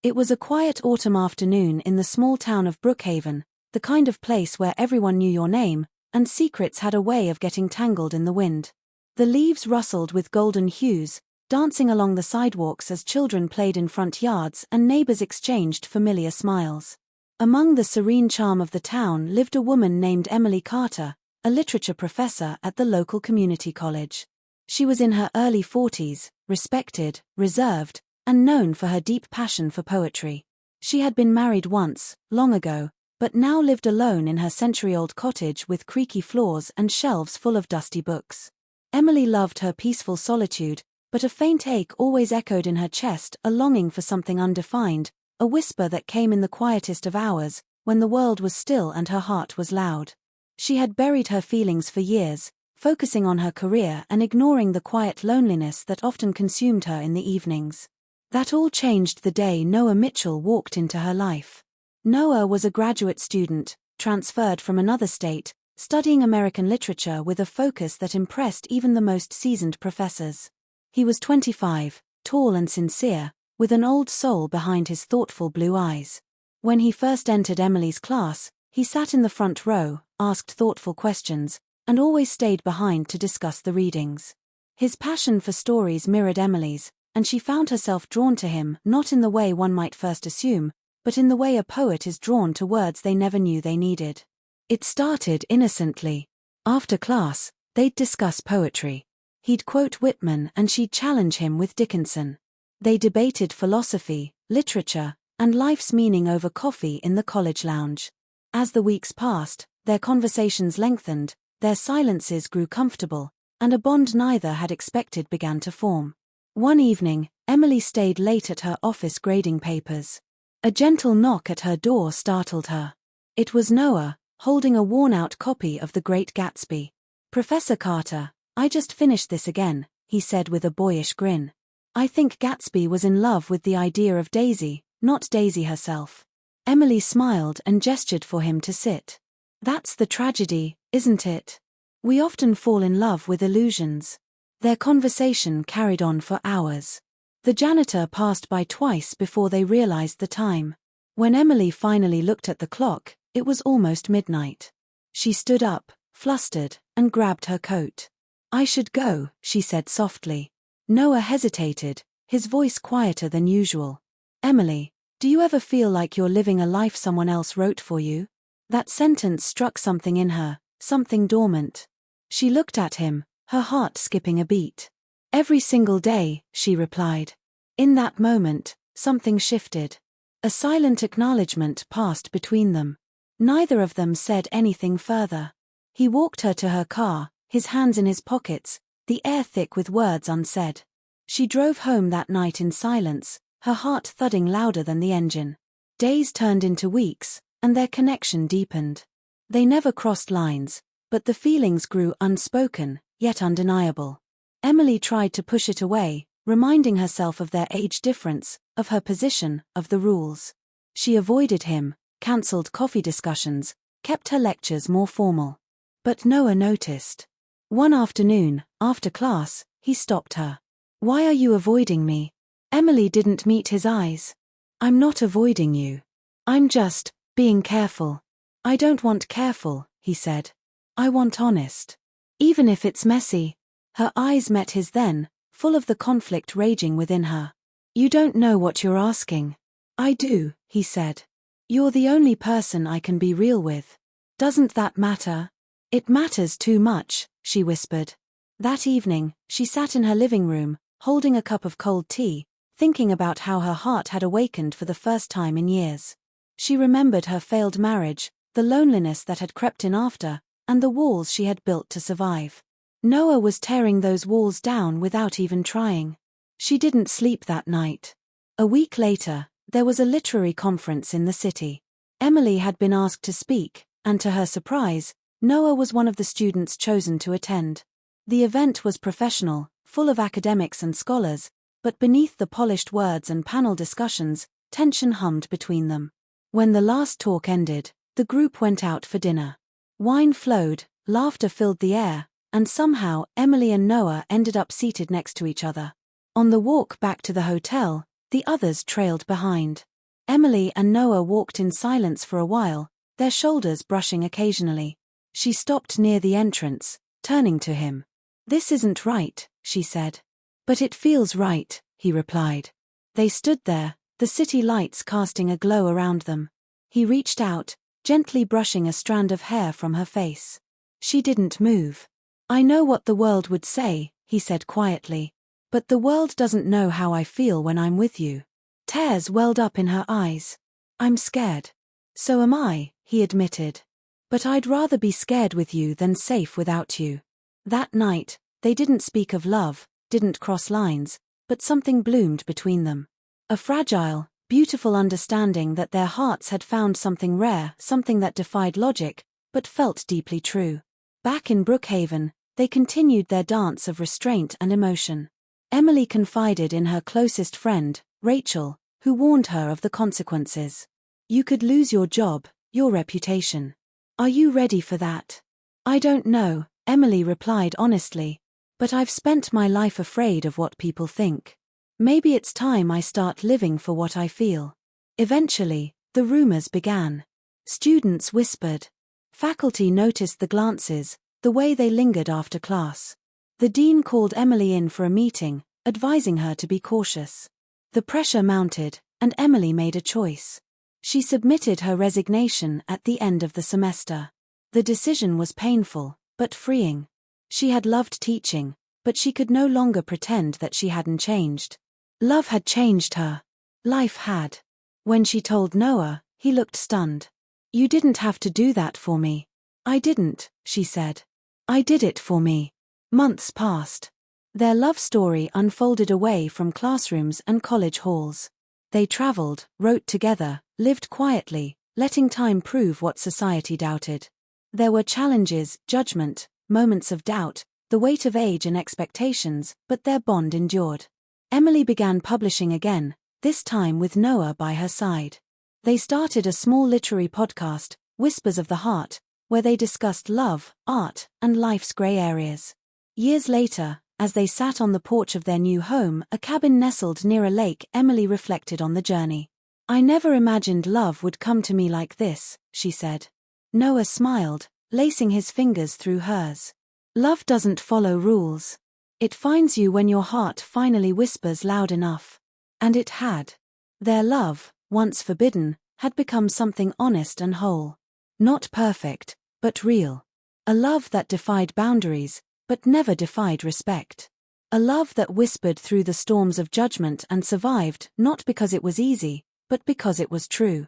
It was a quiet autumn afternoon in the small town of Brookhaven, the kind of place where everyone knew your name, and secrets had a way of getting tangled in the wind. The leaves rustled with golden hues, dancing along the sidewalks as children played in front yards and neighbors exchanged familiar smiles. Among the serene charm of the town lived a woman named Emily Carter, a literature professor at the local community college. She was in her early 40s, respected, reserved, and known for her deep passion for poetry. She had been married once, long ago, but now lived alone in her century-old cottage with creaky floors and shelves full of dusty books. Emily loved her peaceful solitude, but a faint ache always echoed in her chest, a longing for something undefined, a whisper that came in the quietest of hours, when the world was still and her heart was loud. She had buried her feelings for years, focusing on her career and ignoring the quiet loneliness that often consumed her in the evenings. That all changed the day Noah Mitchell walked into her life. Noah was a graduate student, transferred from another state, studying American literature with a focus that impressed even the most seasoned professors. He was 25, tall and sincere, with an old soul behind his thoughtful blue eyes. When he first entered Emily's class, he sat in the front row, asked thoughtful questions, and always stayed behind to discuss the readings. His passion for stories mirrored Emily's, and she found herself drawn to him not in the way one might first assume, but in the way a poet is drawn to words they never knew they needed. It started innocently. After class, they'd discuss poetry. He'd quote Whitman and she'd challenge him with Dickinson. They debated philosophy, literature, and life's meaning over coffee in the college lounge. As the weeks passed, their conversations lengthened, their silences grew comfortable, and a bond neither had expected began to form. One evening, Emily stayed late at her office grading papers. A gentle knock at her door startled her. It was Noah, holding a worn-out copy of The Great Gatsby. "Professor Carter, I just finished this again," he said with a boyish grin. "I think Gatsby was in love with the idea of Daisy, not Daisy herself." Emily smiled and gestured for him to sit. "That's the tragedy, isn't it? We often fall in love with illusions." Their conversation carried on for hours. The janitor passed by twice before they realized the time. When Emily finally looked at the clock, it was almost midnight. She stood up, flustered, and grabbed her coat. "I should go," she said softly. Noah hesitated, his voice quieter than usual. "Emily, do you ever feel like you're living a life someone else wrote for you?" That sentence struck something in her, something dormant. She looked at him, her heart skipping a beat. "Every single day," she replied. In that moment, something shifted. A silent acknowledgement passed between them. Neither of them said anything further. He walked her to her car, his hands in his pockets, the air thick with words unsaid. She drove home that night in silence, her heart thudding louder than the engine. Days turned into weeks, and their connection deepened. They never crossed lines, but the feelings grew unspoken, yet undeniable. Emily tried to push it away, reminding herself of their age difference, of her position, of the rules. She avoided him, cancelled coffee discussions, kept her lectures more formal. But Noah noticed. One afternoon, after class, he stopped her. "Why are you avoiding me?" Emily didn't meet his eyes. "I'm not avoiding you. I'm just being careful." "I don't want careful," he said. "I want honest. Even if it's messy." Her eyes met his then, full of the conflict raging within her. "You don't know what you're asking." "I do," he said. "You're the only person I can be real with." "Doesn't that matter?" "It matters too much," she whispered. That evening, she sat in her living room, holding a cup of cold tea, thinking about how her heart had awakened for the first time in years. She remembered her failed marriage, the loneliness that had crept in after, and the walls she had built to survive. Noah was tearing those walls down without even trying. She didn't sleep that night. A week later, there was a literary conference in the city. Emily had been asked to speak, and to her surprise, Noah was one of the students chosen to attend. The event was professional, full of academics and scholars, but beneath the polished words and panel discussions, tension hummed between them. When the last talk ended, the group went out for dinner. Wine flowed, laughter filled the air, and somehow Emily and Noah ended up seated next to each other. On the walk back to the hotel, The others trailed behind. Emily and Noah walked in silence for a while, their shoulders brushing occasionally. She stopped near the entrance, turning to him. "This isn't right," she said. "But it feels right," he replied. They stood there, the city lights casting a glow around them. He reached out, gently brushing a strand of hair from her face. She didn't move. "I know what the world would say," he said quietly. "But the world doesn't know how I feel when I'm with you." Tears welled up in her eyes. "I'm scared." "So am I," he admitted. "But I'd rather be scared with you than safe without you." That night, they didn't speak of love, didn't cross lines, but something bloomed between them. A fragile, beautiful understanding that their hearts had found something rare, something that defied logic, but felt deeply true. Back in Brookhaven, they continued their dance of restraint and emotion. Emily confided in her closest friend, Rachel, who warned her of the consequences. "You could lose your job, your reputation. Are you ready for that?" "I don't know," Emily replied honestly. "But I've spent my life afraid of what people think. Maybe it's time I start living for what I feel." Eventually, the rumors began. Students whispered. Faculty noticed the glances, the way they lingered after class. The dean called Emily in for a meeting, advising her to be cautious. The pressure mounted, and Emily made a choice. She submitted her resignation at the end of the semester. The decision was painful, but freeing. She had loved teaching, but she could no longer pretend that she hadn't changed. Love had changed her. Life had. When she told Noah, he looked stunned. "You didn't have to do that for me." "I didn't," she said. "I did it for me." Months passed. Their love story unfolded away from classrooms and college halls. They traveled, wrote together, lived quietly, letting time prove what society doubted. There were challenges, judgment, moments of doubt, the weight of age and expectations, but their bond endured. Emily began publishing again, this time with Noah by her side. They started a small literary podcast, Whispers of the Heart, where they discussed love, art, and life's gray areas. Years later, as they sat on the porch of their new home, a cabin nestled near a lake, Emily reflected on the journey. "I never imagined love would come to me like this," she said. Noah smiled, lacing his fingers through hers. "Love doesn't follow rules. It finds you when your heart finally whispers loud enough." And it had. Their love, once forbidden, had become something honest and whole. Not perfect, but real. A love that defied boundaries, but never defied respect. A love that whispered through the storms of judgment and survived, not because it was easy, but because it was true.